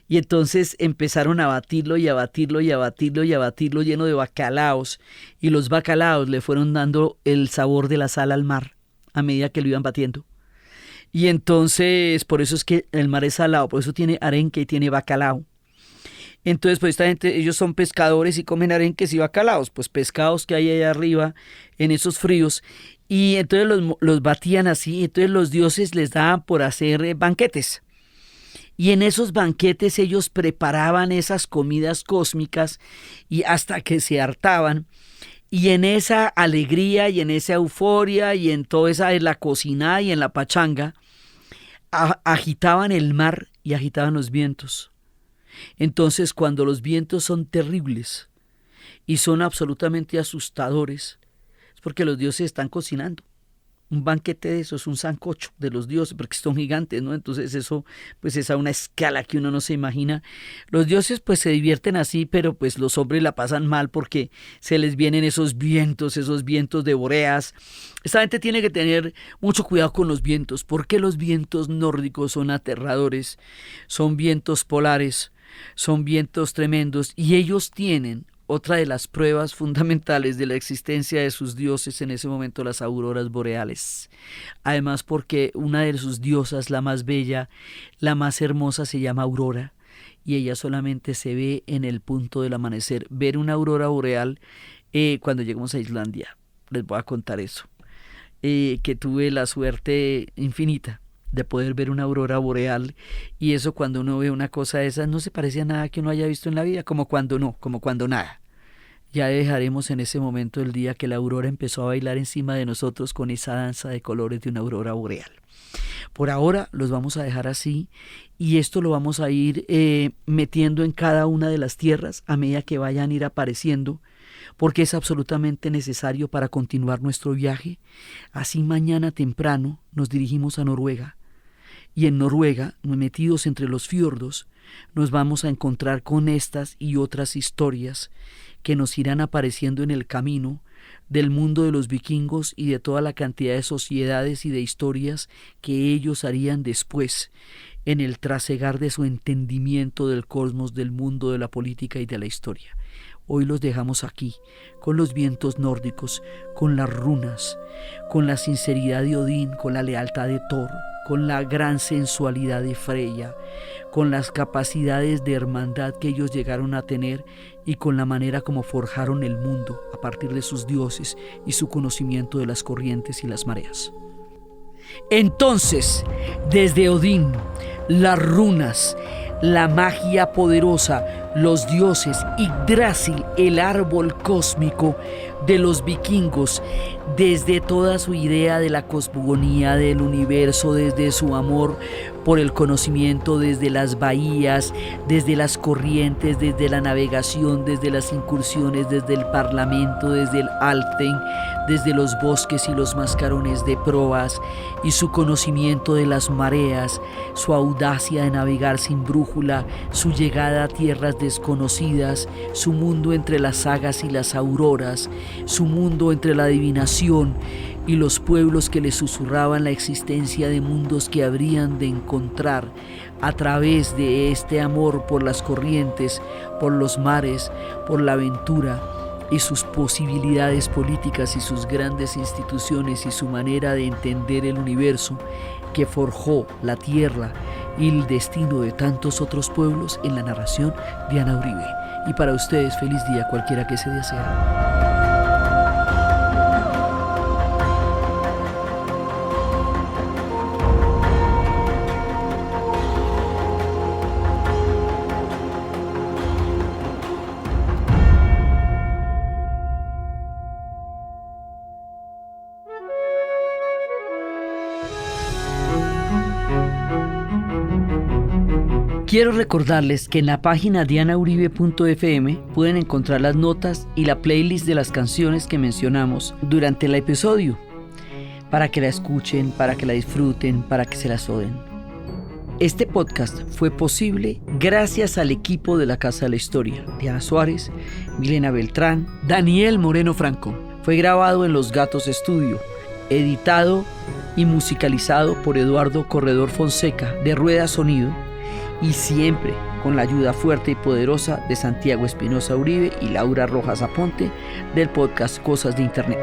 Y entonces empezaron a batirlo y a batirlo y a batirlo y a batirlo lleno de bacalaos. Y los bacalaos le fueron dando el sabor de la sal al mar a medida que lo iban batiendo. Y entonces, por eso es que el mar es salado, por eso tiene arenque y tiene bacalao. Entonces, pues esta gente, ellos son pescadores y comen arenques y bacalaos, pues pescados que hay allá arriba en esos fríos. Y entonces los batían así, entonces los dioses les daban por hacer banquetes. Y en esos banquetes ellos preparaban esas comidas cósmicas y hasta que se hartaban. Y en esa alegría y en esa euforia y en toda esa, en la cocinada y en la pachanga, agitaban el mar y agitaban los vientos. Entonces, cuando los vientos son terribles y son absolutamente asustadores, es porque los dioses están cocinando. Un banquete de eso es un sancocho de los dioses, porque son gigantes, ¿no? Entonces eso pues es a una escala que uno no se imagina. Los dioses pues se divierten así, pero pues los hombres la pasan mal porque se les vienen esos vientos de Boreas. Esta gente tiene que tener mucho cuidado con los vientos, porque los vientos nórdicos son aterradores, son vientos polares, son vientos tremendos, y ellos tienen otra de las pruebas fundamentales de la existencia de sus dioses en ese momento, las auroras boreales. Además, porque una de sus diosas, la más bella, la más hermosa, se llama Aurora, y ella solamente se ve en el punto del amanecer. Ver una aurora boreal cuando lleguemos a Islandia, les voy a contar eso, que tuve la suerte infinita de poder ver una aurora boreal, y eso, cuando uno ve una cosa de esas, no se parece a nada que uno haya visto en la vida, como cuando nada. Ya dejaremos en ese momento el día que la aurora empezó a bailar encima de nosotros con esa danza de colores de una aurora boreal. Por ahora los vamos a dejar así, y esto lo vamos a ir metiendo en cada una de las tierras a medida que vayan a ir apareciendo, porque es absolutamente necesario para continuar nuestro viaje. Así mañana temprano nos dirigimos a Noruega, y en Noruega, metidos entre los fiordos, nos vamos a encontrar con estas y otras historias que nos irán apareciendo en el camino del mundo de los vikingos y de toda la cantidad de sociedades y de historias que ellos harían después en el trasegar de su entendimiento del cosmos, del mundo, de la política y de la historia. Hoy los dejamos aquí, con los vientos nórdicos, con las runas, con la sinceridad de Odín, con la lealtad de Thor, con la gran sensualidad de Freya, con las capacidades de hermandad que ellos llegaron a tener y con la manera como forjaron el mundo a partir de sus dioses y su conocimiento de las corrientes y las mareas. Entonces, desde Odín, las runas, la magia poderosa, los dioses, Yggdrasil, el árbol cósmico de los vikingos, desde toda su idea de la cosmogonía del universo, desde su amor por el conocimiento, desde las bahías, desde las corrientes, desde la navegación, desde las incursiones, desde el parlamento, desde el Alten, desde los bosques y los mascarones de proas, y su conocimiento de las mareas, su audacia de navegar sin brújula, su llegada a tierras desconocidas, su mundo entre las sagas y las auroras, su mundo entre la adivinación y los pueblos que le susurraban la existencia de mundos que habrían de encontrar a través de este amor por las corrientes, por los mares, por la aventura y sus posibilidades políticas y sus grandes instituciones y su manera de entender el universo que forjó la tierra y el destino de tantos otros pueblos en la narración de Ana Uribe. Y para ustedes, feliz día cualquiera que se desea. Quiero recordarles que en la página dianauribe.fm pueden encontrar las notas y la playlist de las canciones que mencionamos durante el episodio, para que la escuchen, para que la disfruten, para que se la soden. Este podcast fue posible gracias al equipo de la Casa de la Historia: Diana Suárez, Milena Beltrán, Daniel Moreno Franco. Fue grabado en Los Gatos Estudio, editado y musicalizado por Eduardo Corredor Fonseca de Rueda Sonido, y siempre con la ayuda fuerte y poderosa de Santiago Espinosa Uribe y Laura Rojas Aponte del podcast Cosas de Internet.